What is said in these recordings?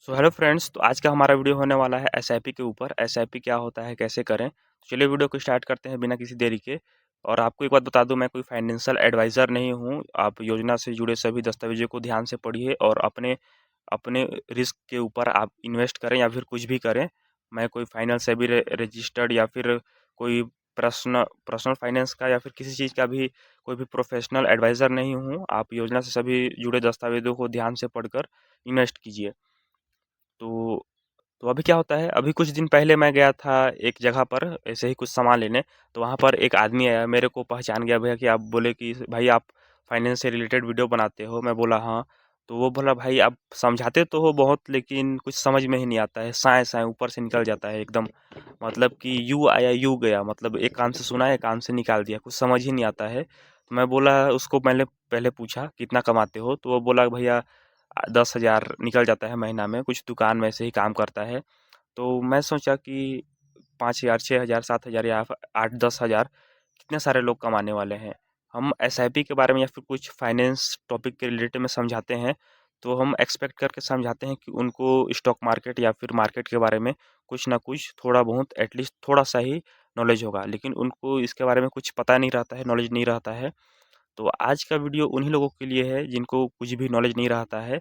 Hello friends, तो आज का हमारा वीडियो होने वाला है एसआईपी के ऊपर। एसआईपी क्या होता है, कैसे करें? तो चलिए वीडियो को स्टार्ट करते हैं बिना किसी देरी के। और आपको एक बात बता दूं, मैं कोई फाइनेंशियल एडवाइज़र नहीं हूं। आप योजना से जुड़े सभी दस्तावेजों को ध्यान से पढ़िए और अपने अपने रिस्क के ऊपर आप इन्वेस्ट करें या फिर कुछ भी करें। मैं कोई फाइनेंस से भी रजिस्टर्ड या फिर कोई पर्सनल फाइनेंस का या फिर किसी चीज़ का भी कोई भी प्रोफेशनल एडवाइज़र नहीं हूँ। आप योजना से सभी जुड़े दस्तावेजों को ध्यान से पढ़कर इन्वेस्ट कीजिए। तो तो अभी क्या होता है, अभी कुछ दिन पहले मैं गया था एक जगह पर ऐसे ही कुछ सामान लेने। तो वहाँ पर एक आदमी आया, मेरे को पहचान गया भैया कि आप बोले कि भाई आप फाइनेंस से रिलेटेड वीडियो बनाते हो। मैं बोला हाँ। तो वो बोला भाई आप समझाते तो हो बहुत, लेकिन कुछ समझ में ही नहीं आता है, साए साए ऊपर से निकल जाता है एकदम। मतलब कि यू आया यू गया, मतलब एक कान से सुना एक कान से निकाल दिया, कुछ समझ ही नहीं आता है। तो मैं बोला उसको, मैंने पहले पूछा कितना कमाते हो, तो वो बोला भैया 10,000 निकल जाता है महीना में, कुछ दुकान में से ही काम करता है। तो मैं सोचा कि 5,000 6,000 7,000 या 8-10,000 कितने सारे लोग कमाने वाले हैं। हम एसआईपी के बारे में या फिर कुछ फाइनेंस टॉपिक के रिलेटेड में समझाते हैं, तो हम एक्सपेक्ट करके समझाते हैं कि उनको स्टॉक मार्केट या फिर मार्केट के बारे में कुछ ना कुछ थोड़ा बहुत एटलीस्ट थोड़ा सा ही नॉलेज होगा, लेकिन उनको इसके बारे में कुछ पता नहीं रहता है, नॉलेज नहीं रहता है। तो आज का वीडियो उन्हीं लोगों के लिए है जिनको कुछ भी नॉलेज नहीं रहता है।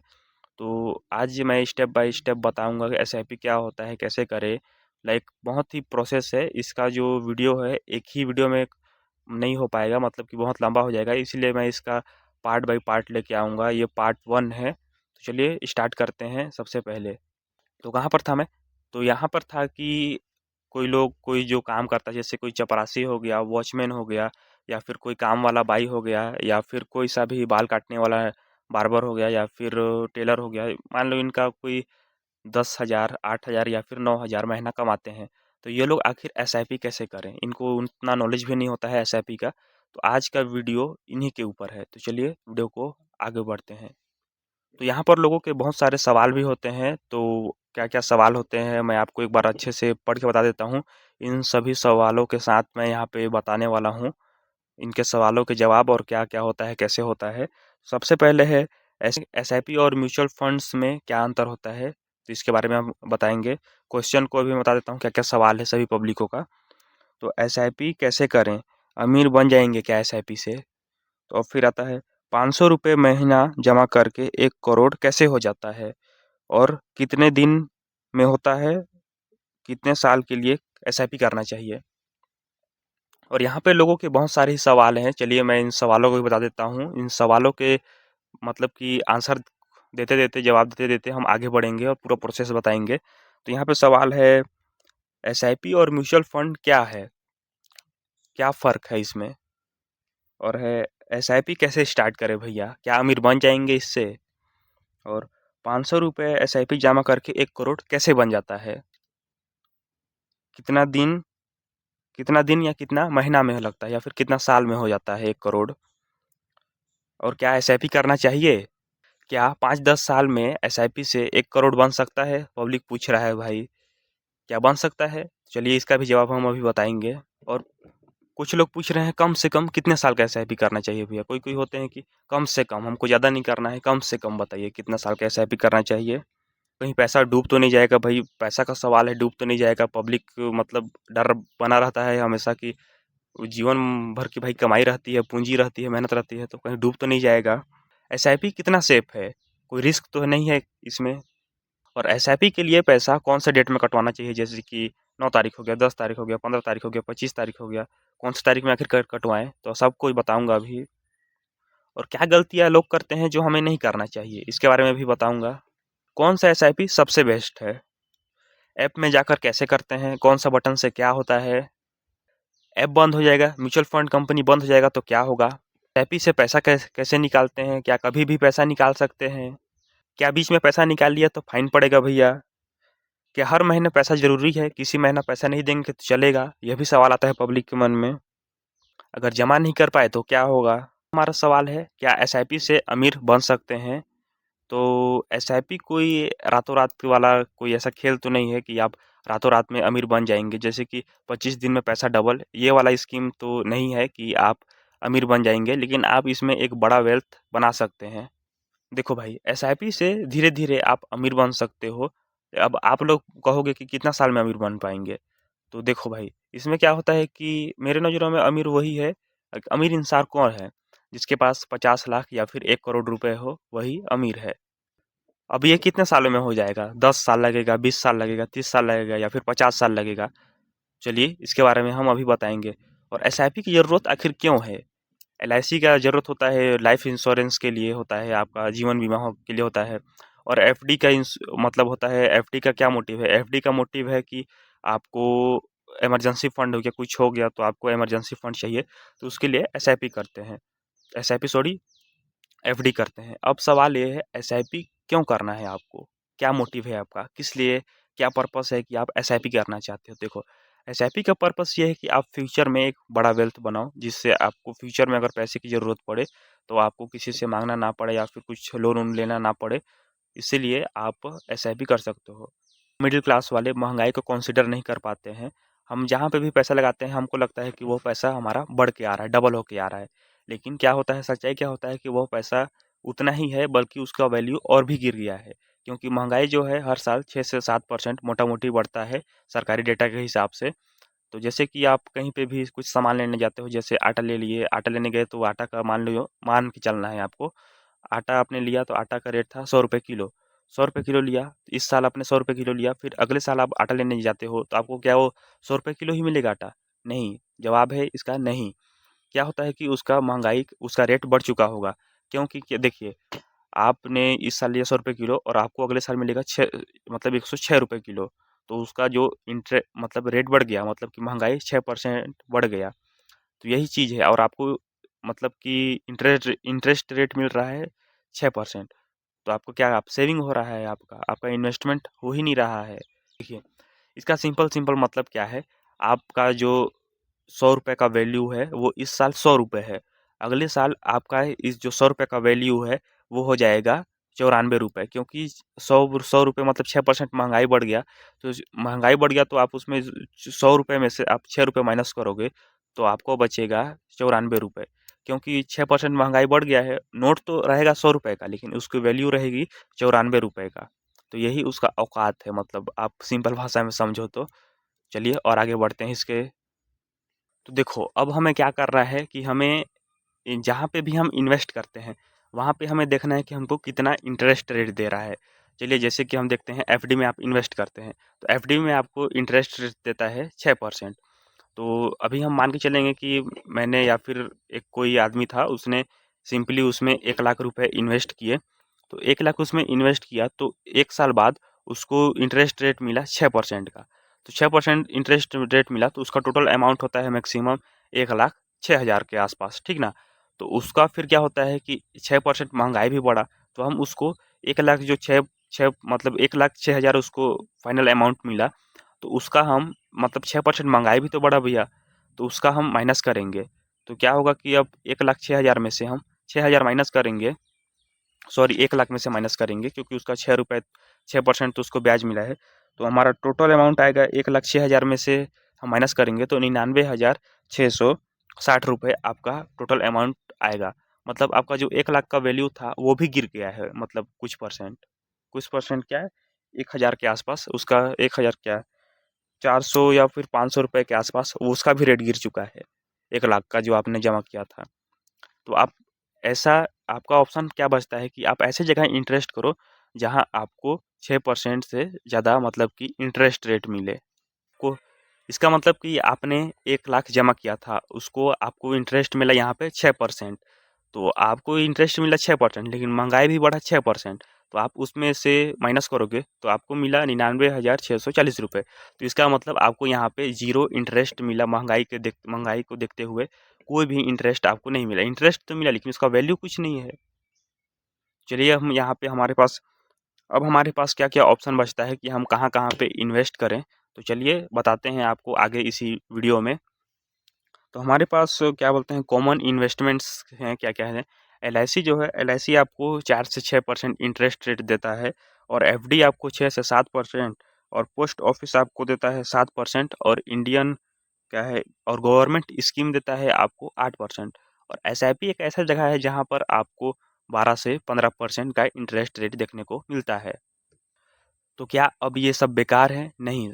तो आज मैं स्टेप बाय स्टेप बताऊंगा कि एसआईपी क्या होता है, कैसे करें। लाइक बहुत ही प्रोसेस है इसका। जो वीडियो है एक ही वीडियो में नहीं हो पाएगा, मतलब कि बहुत लंबा हो जाएगा, इसलिए मैं इसका पार्ट बाय पार्ट लेके आऊँगा। ये पार्ट 1 है। तो चलिए स्टार्ट करते हैं। सबसे पहले तो कहाँ पर था मैं? तो यहाँ पर था कि कोई लोग, कोई जो काम करता है, जैसे कोई चपरासी हो गया, वॉचमैन हो गया, या फिर कोई काम वाला बाई हो गया, या फिर कोई सा भी बाल काटने वाला बार्बर हो गया, या फिर टेलर हो गया। मान लो इनका कोई 10,000 8,000 या फिर 9,000 महीना कमाते हैं। तो ये लोग आखिर एसआईपी कैसे करें? इनको उतना नॉलेज भी नहीं होता है एसआईपी का। तो आज का वीडियो इन्हीं के ऊपर है। तो चलिए वीडियो को आगे बढ़ते हैं। तो यहाँ पर लोगों के बहुत सारे सवाल भी होते हैं। तो क्या-क्या सवाल होते हैं मैं आपको एक बार अच्छे से पढ़ के बता देता हूँ। इन सभी सवालों के साथ मैं यहाँ पे बताने वाला हूँ इनके सवालों के जवाब, और क्या-क्या होता है, कैसे होता है। सबसे पहले है एसआईपी और म्यूचुअल फंड्स में क्या अंतर होता है? तो इसके बारे में हम बताएँगे। क्वेश्चन को भी बता देता हूँ क्या-क्या सवाल है सभी पब्लिकों का। तो एसआईपी कैसे करें? अमीर बन जाएँगे क्या एसआईपी से? तो अब फिर आता है ₹500 महीना जमा करके 1 करोड़ कैसे हो जाता है? और कितने दिन में होता है? कितने साल के लिए एसआईपी करना चाहिए? और यहाँ पे लोगों के बहुत सारे ही सवाल हैं। चलिए मैं इन सवालों को भी बता देता हूँ। इन सवालों के मतलब कि आंसर देते-देते, जवाब देते-देते हम आगे बढ़ेंगे और पूरा प्रोसेस बताएँगे। तो यहाँ पे सवाल है, एसआईपी और म्यूचुअल फंड क्या है? क्या फ़र्क है इसमें? और है एसआईपी कैसे स्टार्ट करें भैया? क्या अमीर बन जाएँगे इससे? और ₹500 एसआईपी जमा करके 1 करोड़ कैसे बन जाता है? कितना दिन कितना दिन या कितना महीना में लगता है, या फिर कितना साल में हो जाता है 1 करोड़? और क्या एसआईपी करना चाहिए? क्या 5-10 साल में एसआईपी से 1 करोड़ बन सकता है? पब्लिक पूछ रहा है भाई, क्या बन सकता है? चलिए इसका भी जवाब हम अभी बताएँगे। और कुछ लोग पूछ रहे हैं कम से कम कितने साल का एसआईपी करना चाहिए भैया? कोई-कोई होते हैं कि कम से कम, हमको ज़्यादा नहीं करना है, कम से कम बताइए कितना साल का एसआईपी करना चाहिए? कहीं पैसा डूब तो नहीं जाएगा भाई? पैसा का सवाल है, डूब तो नहीं जाएगा? पब्लिक मतलब डर बना रहता है हमेशा कि जीवन भर की भाई कमाई रहती है, पूँजी रहती है, मेहनत रहती है, तो कहीं डूब तो नहीं जाएगा? एसआईपी कितना सेफ है? कोई रिस्क तो नहीं है इसमें? और एसआईपी के लिए पैसा कौन से डेट में कटवाना चाहिए? जैसे कि 9 तारीख हो गया, 10 तारीख हो गया, 15 तारीख हो गया, 25 तारीख हो गया, कौन सी तारीख में आखिर कटवाएँ? तो सब कुछ बताऊँगा अभी। और क्या गलतियाँ लोग करते हैं जो हमें नहीं करना चाहिए, इसके बारे में भी बताऊँगा। कौन सा एसआईपी सबसे बेस्ट है? ऐप में जाकर कैसे करते हैं? कौन सा बटन से क्या होता है? ऐप बंद हो जाएगा, म्यूचुअल फंड कंपनी बंद हो जाएगा तो क्या होगा? एसआईपी से पैसा कैसे निकालते हैं? क्या कभी भी पैसा निकाल सकते हैं? क्या बीच में पैसा निकाल लिया तो फाइन पड़ेगा भैया? क्या हर महीने पैसा ज़रूरी है? किसी महीना पैसा नहीं देंगे तो चलेगा? यह भी सवाल आता है पब्लिक के मन में। अगर जमा नहीं कर पाए तो क्या होगा? हमारा सवाल है, क्या एसआईपी से अमीर बन सकते हैं? तो एसआईपी कोई रातों-रात वाला कोई ऐसा खेल तो नहीं है कि आप रातों-रात में अमीर बन जाएँगे। जैसे कि 25 दिन में पैसा डबल, ये वाला स्कीम तो नहीं है कि आप अमीर बन जाएँगे, लेकिन आप इसमें एक बड़ा वेल्थ बना सकते हैं। देखो भाई, एसआईपी से धीरे-धीरे आप अमीर बन सकते हो। अब आप लोग कहोगे कि कितना साल में अमीर बन पाएँगे? तो देखो भाई, इसमें क्या होता है कि मेरे नज़रों में अमीर वही है, अमीर इंसान कौन है? जिसके पास 50 लाख या फिर 1 करोड़ रुपए हो, वही अमीर है। अब ये कितने सालों में हो जाएगा? 10 साल लगेगा, 20 साल लगेगा, 30 साल लगेगा या फिर 50 साल लगेगा? चलिए, इसके बारे में हम अभी बताएँगे। और एसआईपी की ज़रूरत आखिर क्यों है? एलआईसी का ज़रूरत होता है लाइफ इंश्योरेंस के लिए होता है, आपका जीवन बीमा के लिए होता है। और एफडी का मतलब होता है, एफडी का क्या मोटिव है? एफडी का मोटिव है कि आपको इमरजेंसी फंड हो गया, कुछ हो गया तो आपको इमरजेंसी फंड चाहिए, तो उसके लिए एसआईपी करते हैं। एसआईपी सॉरी, एफडी करते हैं। अब सवाल ये है, एसआईपी क्यों करना है आपको? क्या मोटिव है आपका? किस लिए, क्या पर्पस है कि आप एसआईपी करना चाहते हो? देखो, एसआईपी का पर्पस ये है कि आप फ्यूचर में एक बड़ा वेल्थ बनाओ, जिससे आपको फ्यूचर में अगर पैसे की ज़रूरत पड़े, तो आपको किसी से माँगना ना पड़े या फिर कुछ लोन वोन लेना ना पड़े। इसीलिए आप एसआईपी कर सकते हो। मिडिल क्लास वाले महँगाई को कंसीडर नहीं कर पाते हैं। हम जहाँ पे भी पैसा लगाते हैं, हमको लगता है कि वो पैसा हमारा बढ़ के आ रहा है, डबल होके आ रहा है। लेकिन क्या होता है, सच्चाई क्या होता है कि वो पैसा उतना ही है, बल्कि उसका वैल्यू और भी गिर गया है। क्योंकि महँगाई जो है हर साल 6 से 7% मोटा-मोटी बढ़ता है, सरकारी डेटा के हिसाब से। तो जैसे कि आप कहीं पे भी कुछ सामान लेने जाते हो, जैसे आटा ले लिए, आटा लेने गए तो आटा का मान के चलना है आपको। आटा आपने लिया तो आटा का रेट था 100 रुपए किलो। 100 रुपए किलो लिया, इस साल आपने 100 रुपए किलो लिया, फिर अगले साल आप आटा लेने जाते हो तो आपको क्या वो 100 रुपए किलो ही मिलेगा आटा? नहीं, जवाब है इसका नहीं। क्या होता है कि उसका महँगाई उसका रेट बढ़ चुका होगा। क्योंकि देखिए, आपने इस साल लिया 100 रुपए किलो और आपको अगले साल मिलेगा 6, मतलब 106 रुपए किलो। तो उसका जो मतलब रेट बढ़ गया, मतलब कि महँगाई 6% बढ़ गया। तो यही चीज़ है, और आपको मतलब कि इंटरेस्ट रेट मिल रहा है 6%। तो आपको क्या, आप सेविंग हो रहा है, आपका आपका इन्वेस्टमेंट हो ही नहीं रहा है। देखिए, इसका सिंपल सिंपल मतलब क्या है, आपका जो 100 रुपए का वैल्यू है वो इस साल 100 रुपए है। अगले साल आपका इस जो 100 रुपए का वैल्यू है वो हो जाएगा 94 रुपए, क्योंकि 100 रुपए मतलब 6% महंगाई बढ़ गया। तो महंगाई बढ़ गया तो आप उसमें 100 रुपए में से आप 6 रुपए माइनस करोगे तो आपको बचेगा 94 रुपए। क्योंकि 6% महंगाई बढ़ गया है, नोट तो रहेगा 100 रुपए का, लेकिन उसकी वैल्यू रहेगी 94 रुपए का। तो यही उसका औकात है, मतलब आप सिंपल भाषा में समझो तो। चलिए और आगे बढ़ते हैं इसके। तो देखो, अब हमें क्या करना है कि हमें जहाँ पे भी हम इन्वेस्ट करते हैं, वहाँ पे हमें देखना है कि हमको कितना इंटरेस्ट रेट दे रहा है। चलिए, जैसे कि हम देखते हैं एफडी में आप इन्वेस्ट करते हैं, तो एफडी में आपको इंटरेस्ट रेट देता है 6%। तो अभी हम मान के चलेंगे कि मैंने या फिर एक कोई आदमी था, उसने सिंपली उसमें 1 लाख रुपए इन्वेस्ट किए। तो 1 लाख उसमें इन्वेस्ट किया तो 1 साल बाद उसको इंटरेस्ट रेट मिला 6% का। तो 6% इंटरेस्ट रेट मिला तो उसका टोटल अमाउंट होता है मैक्सिमम 1,06,000 के आसपास, ठीक ना? तो उसका फिर क्या होता है कि 6% महंगाई भी बढ़ा, तो हम उसको 1 लाख जो 6 6 मतलब 1,06,000 उसको फाइनल अमाउंट मिला, तो उसका हम मतलब 6% महंगाई भी तो बढ़ा भैया, तो उसका हम माइनस करेंगे। तो क्या होगा कि अब 1,06,000 में से हम 6,000 माइनस करेंगे, सॉरी 1 लाख में से माइनस करेंगे, क्योंकि उसका 6 रुपए 6% तो उसको ब्याज मिला है। तो हमारा टोटल अमाउंट आएगा 1,06,000 में से हम माइनस करेंगे तो 99,660 रुपए आपका टोटल अमाउंट आएगा। मतलब आपका जो 1 लाख का वैल्यू था वो भी गिर गया है, मतलब कुछ परसेंट क्या है, 1,000 के आसपास उसका, 1,000 क्या 400 या फिर 500 रुपए के आसपास वो उसका भी रेट गिर चुका है, 1 लाख का जो आपने जमा किया था। तो आप ऐसा, आपका ऑप्शन क्या बचता है कि आप ऐसे जगह इंटरेस्ट करो जहां आपको 6% से ज़्यादा मतलब कि इंटरेस्ट रेट मिले। को इसका मतलब कि आपने 1 लाख जमा किया था, उसको आपको इंटरेस्ट मिला यहाँ पे 6%। तो आपको इंटरेस्ट मिला 6%, लेकिन महंगाई भी बढ़ा 6%। तो आप उसमें से माइनस करोगे तो आपको मिला 99,640 रुपये। तो इसका मतलब आपको यहाँ पे ज़ीरो इंटरेस्ट मिला, महंगाई को देखते हुए कोई भी इंटरेस्ट आपको नहीं मिला। इंटरेस्ट तो मिला लेकिन उसका वैल्यू कुछ नहीं है। चलिए, हम यहाँ पे हमारे पास क्या-क्या ऑप्शन बचता है कि हम कहाँ-कहाँ पे इन्वेस्ट करें। तो चलिए बताते हैं आपको आगे इसी वीडियो में। तो हमारे पास क्या बोलते हैं, कॉमन इन्वेस्टमेंट्स हैं, क्या-क्या है। एलआईसी जो है, एलआईसी आपको 4 से 6% इंटरेस्ट रेट देता है, और एफडी आपको 6 से 7%, और पोस्ट ऑफिस आपको देता है 7%, और इंडियन क्या है, और गवर्नमेंट स्कीम देता है आपको 8%। और एसआईपी एक ऐसा जगह है जहाँ पर आपको 12 से 15% का इंटरेस्ट रेट देखने को मिलता है। तो क्या अब ये सब बेकार है? नहीं।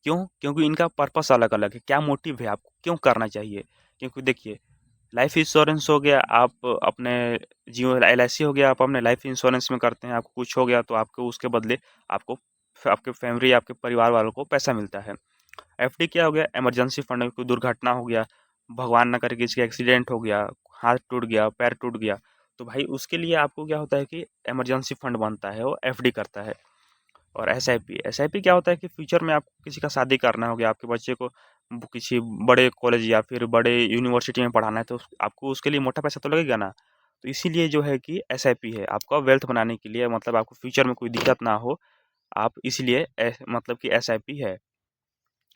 क्यों? क्योंकि इनका पर्पस अलग-अलग है। क्या मोटिव है आपको? क्यों करना चाहिए? क्योंकि देखिए, लाइफ इंश्योरेंस हो गया, आप अपने जियो एलआईसी हो गया, आप अपने लाइफ इंश्योरेंस में करते हैं, आपको कुछ हो गया तो आपको उसके बदले आपको आपके फैमिली, आपके परिवार वालों को पैसा मिलता है। एफडी क्या हो गया? इमरजेंसी फंड में कोई दुर्घटना हो गया, भगवान ना करे किसी का एक्सीडेंट हो गया, हाथ टूट गया, पैर टूट गया, तो भाई उसके लिए आपको क्या होता है कि इमरजेंसी फंड बनता है, वो एफडी करता है। और एसआईपी, एसआईपी क्या होता है कि फ्यूचर में आपको किसी का शादी करना हो गया, आपके बच्चे को किसी बड़े कॉलेज या फिर बड़े यूनिवर्सिटी में पढ़ाना है, तो आपको उसके लिए मोटा पैसा तो लगेगा ना। तो इसीलिए जो है कि एसआईपी है आपका वेल्थ बनाने के लिए, मतलब आपको फ्यूचर में कोई दिक्कत ना हो, आप इसलिए मतलब कि एसआईपी है।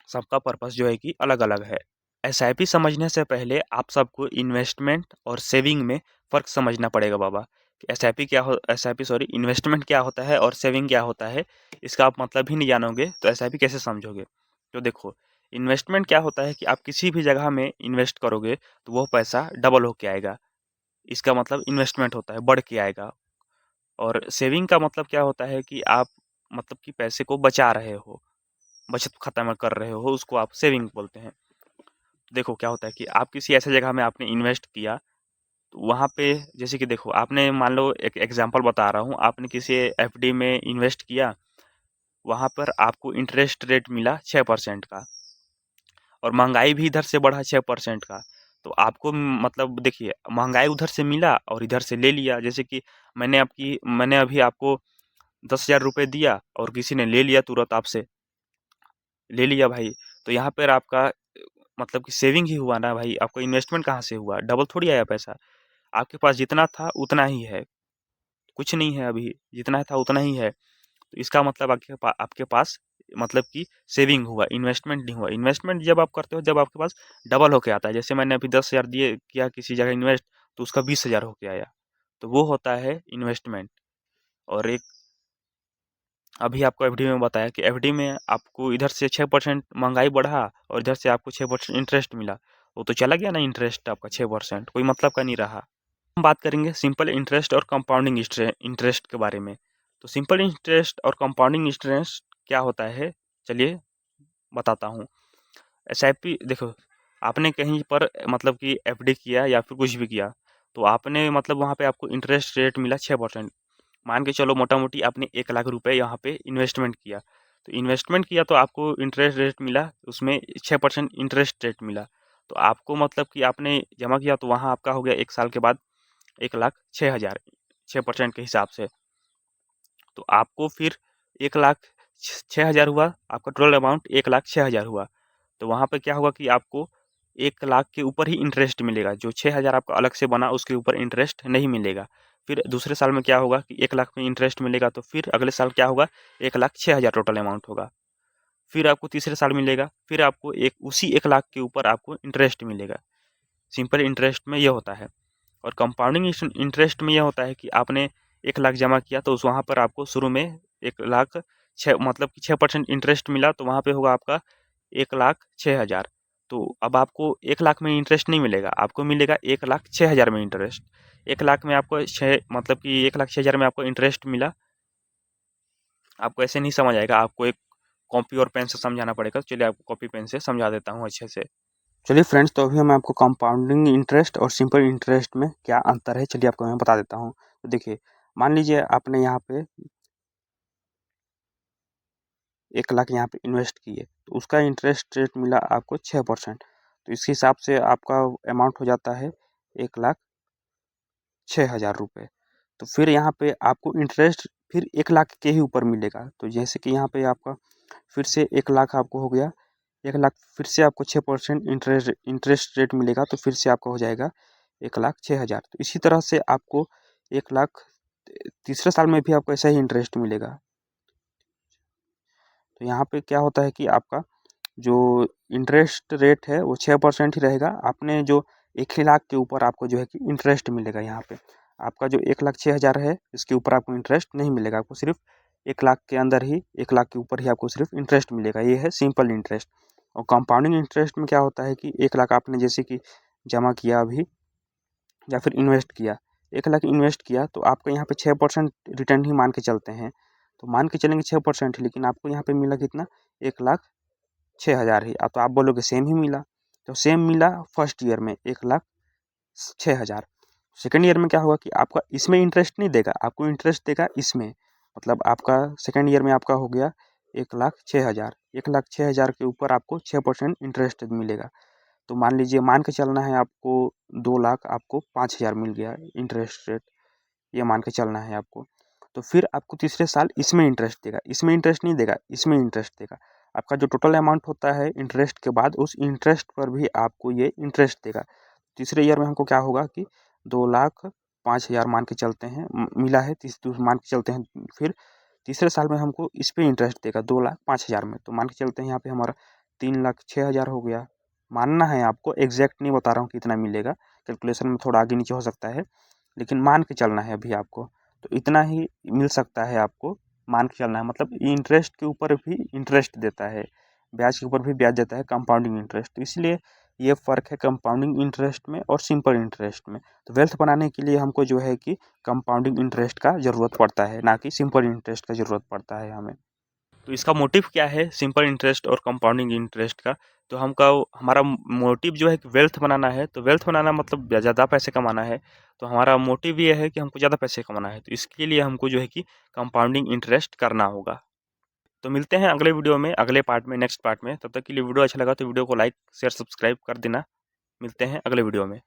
सबका पर्पस जो है कि अलग अलग है। एसआईपी समझने से पहले आप सबको इन्वेस्टमेंट और सेविंग में फ़र्क समझना पड़ेगा बाबा। एसआईपी क्या हो, एसआईपी सॉरी, इन्वेस्टमेंट क्या होता है और सेविंग क्या होता है, इसका आप मतलब ही नहीं जानोगे तो एसआईपी कैसे समझोगे। तो देखो, इन्वेस्टमेंट क्या होता है कि आप किसी भी जगह में इन्वेस्ट करोगे तो वो पैसा डबल होके आएगा, इसका मतलब इन्वेस्टमेंट होता है, बढ़ के आएगा। और सेविंग का मतलब क्या होता है कि आप मतलब कि पैसे को बचा रहे हो, बचत खाता में कर रहे हो, उसको आप सेविंग बोलते हैं। देखो क्या होता है कि आप किसी ऐसे जगह में आपने इन्वेस्ट किया, तो वहाँ पे जैसे कि देखो, आपने मान लो, एक एग्जांपल बता रहा हूँ, आपने किसी एफडी में इन्वेस्ट किया, वहाँ पर आपको इंटरेस्ट रेट मिला 6% का, और महंगाई भी इधर से बढ़ा 6% का। तो आपको मतलब देखिए, महंगाई उधर से मिला और इधर से ले लिया। जैसे कि मैंने अभी आपको 10,000 रुपये दिया और किसी ने ले लिया, तुरंत आपसे ले लिया भाई। तो यहाँ पर आपका मतलब कि सेविंग ही हुआ ना भाई, आपका इन्वेस्टमेंट कहाँ से हुआ? डबल थोड़ी आया पैसा। आपके पास जितना था उतना ही है, कुछ नहीं है अभी, जितना था उतना ही है। तो इसका मतलब आपके पास मतलब कि सेविंग हुआ, इन्वेस्टमेंट नहीं हुआ। इन्वेस्टमेंट जब आप करते हो, जब आपके पास डबल होके आता है। जैसे मैंने अभी 10,000 दिए किया किसी जगह इन्वेस्ट, तो उसका 20,000 होके आया, तो वो होता है इन्वेस्टमेंट। और एक अभी आपको एफडी में बताया कि एफडी में आपको इधर से 6% महंगाई बढ़ा और इधर से आपको 6% इंटरेस्ट मिला, वो तो चला गया ना इंटरेस्ट आपका 6%, कोई मतलब का नहीं रहा। हम बात करेंगे सिंपल इंटरेस्ट और कंपाउंडिंग इंटरेस्ट के बारे में। तो सिंपल इंटरेस्ट और कंपाउंडिंग इंटरेस्ट क्या होता है, चलिए बताता हूँ। एसआईपी देखो, आपने कहीं पर मतलब कि एफडी किया या फिर कुछ भी किया, तो आपने मतलब वहाँ पे आपको इंटरेस्ट रेट मिला 6%। मान के चलो मोटा मोटी आपने 1 लाख रुपए यहाँ पे इन्वेस्टमेंट किया, तो इन्वेस्टमेंट किया तो आपको इंटरेस्ट रेट मिला, उसमें 6% इंटरेस्ट रेट मिला। तो आपको मतलब कि आपने जमा किया तो वहाँ आपका हो गया 1 साल के बाद 1,06,000, 6% के हिसाब से। तो आपको फिर 1,06,000 हुआ, आपका टोटल अमाउंट 1,06,000 हुआ। तो वहाँ पे क्या होगा कि आपको 1 लाख के ऊपर ही इंटरेस्ट मिलेगा, जो 6,000 आपका अलग से बना उसके ऊपर इंटरेस्ट नहीं मिलेगा। फिर दूसरे साल में क्या होगा कि 1 लाख में इंटरेस्ट मिलेगा, तो फिर अगले साल क्या होगा, 1,06,000 टोटल अमाउंट होगा। फिर आपको तीसरे साल मिलेगा, फिर आपको उसी 1 लाख के ऊपर आपको इंटरेस्ट मिलेगा। सिंपल इंटरेस्ट में ये होता है। और कंपाउंडिंग इंटरेस्ट में यह होता है कि आपने 1 लाख जमा किया, तो उस वहाँ पर आपको शुरू में 1 लाख छः मतलब कि 6% इंटरेस्ट मिला, तो वहाँ पे होगा आपका 1,06,000। तो अब आपको 1 लाख में इंटरेस्ट नहीं मिलेगा, आपको मिलेगा 1,06,000 में इंटरेस्ट। 1 लाख में आपको छः मतलब कि 1,06,000 में आपको इंटरेस्ट मिला। आपको ऐसे नहीं समझ आएगा, आपको एक कॉपी और पेन से समझाना पड़ेगा। चलिए आपको कॉपी पेन से समझा देता हूँ अच्छे से। चलिए फ्रेंड्स, तो अभी मैं आपको कंपाउंडिंग इंटरेस्ट और सिंपल इंटरेस्ट में क्या अंतर है, चलिए आपको मैं बता देता हूँ। तो देखिए, मान लीजिए आपने यहाँ पे 1 लाख यहाँ पे इन्वेस्ट किए, तो उसका इंटरेस्ट रेट मिला आपको 6%। तो इस हिसाब से आपका अमाउंट हो जाता है 1,06,000 रुपये। तो फिर यहाँ पे आपको इंटरेस्ट फिर 1 लाख के ही ऊपर मिलेगा। तो जैसे कि यहाँ पे आपका फिर से 1 लाख आपको हो गया, 1 लाख फिर से आपको 6% इंटरेस्ट रेट मिलेगा, तो फिर से आपका हो जाएगा 1,06,000। तो इसी तरह से आपको 1 लाख तीसरे साल में भी आपको ऐसा ही इंटरेस्ट मिलेगा। तो यहाँ पे क्या होता है कि आपका जो इंटरेस्ट रेट है वो 6% ही रहेगा। आपने जो 1 लाख के ऊपर आपको जो है कि इंटरेस्ट मिलेगा। यहाँ पे आपका जो 1,06,000 है, इसके ऊपर आपको इंटरेस्ट नहीं मिलेगा। आपको सिर्फ 1 लाख के अंदर ही, 1 लाख के ऊपर ही आपको सिर्फ इंटरेस्ट मिलेगा। ये है सिंपल इंटरेस्ट। और कंपाउंडिंग इंटरेस्ट में क्या होता है कि 1 लाख आपने जैसे कि जमा किया अभी या फिर इन्वेस्ट किया, 1 लाख इन्वेस्ट किया तो आपका यहाँ पे 6% रिटर्न ही मान के चलते हैं, तो मान के चलेंगे 6%, लेकिन आपको यहाँ पे मिला कितना, 1,06,000 ही। अब तो आप बोलोगे सेम ही मिला, तो सेम मिला फर्स्ट ईयर में 1,06,000। सेकेंड ईयर में क्या होगा कि आपका इसमें इंटरेस्ट नहीं देगा, आपको इंटरेस्ट देगा इसमें, मतलब आपका सेकेंड ईयर में आपका हो गया 1,06,000। 1,06,000 के ऊपर आपको 6% इंटरेस्ट मिलेगा। तो मान लीजिए, मान के चलना है आपको 2 लाख, आपको 5,000 मिल गया इंटरेस्ट रेट, ये मान के चलना है आपको। तो फिर आपको तीसरे साल इसमें इंटरेस्ट देगा, इसमें इंटरेस्ट नहीं देगा, इसमें इंटरेस्ट देगा। आपका जो टोटल अमाउंट होता है इंटरेस्ट के बाद, उस इंटरेस्ट पर भी आपको ये इंटरेस्ट देगा। तीसरे ईयर में हमको क्या होगा कि 2,05,000 मान के चलते हैं, मिला है, मान के चलते हैं। फिर तीसरे साल में हमको इस पे इंटरेस्ट देगा 2,05,000 में, तो मान के चलते हैं यहाँ पे हमारा 3,06,000 हो गया। मानना है आपको, एग्जैक्ट नहीं बता रहा हूँ कितना मिलेगा, कैलकुलेशन में थोड़ा आगे नीचे हो सकता है, लेकिन मान के चलना है अभी आपको, तो इतना ही मिल सकता है आपको, मान के चलना है। मतलब इंटरेस्ट के ऊपर भी इंटरेस्ट देता है, ब्याज के ऊपर भी ब्याज देता है, कंपाउंडिंग इंटरेस्ट। तो इसलिए ये फ़र्क है कंपाउंडिंग इंटरेस्ट में और सिंपल इंटरेस्ट में। तो वेल्थ बनाने के लिए हमको जो है कि कंपाउंडिंग इंटरेस्ट का ज़रूरत पड़ता है, ना कि सिंपल इंटरेस्ट का ज़रूरत पड़ता है हमें। तो इसका मोटिव क्या है सिंपल इंटरेस्ट और कंपाउंडिंग इंटरेस्ट का? तो हमारा मोटिव जो है कि वेल्थ बनाना है, तो वेल्थ बनाना मतलब ज़्यादा पैसे कमाना है। तो हमारा मोटिव ये है कि हमको ज़्यादा पैसे कमाना है, तो इसके लिए हमको जो है कि कंपाउंडिंग इंटरेस्ट करना होगा। तो मिलते हैं अगले वीडियो में, अगले पार्ट में, नेक्स्ट पार्ट में। तब तक के लिए वीडियो अच्छा लगा तो वीडियो को लाइक शेयर सब्सक्राइब कर देना। मिलते हैं अगले वीडियो में।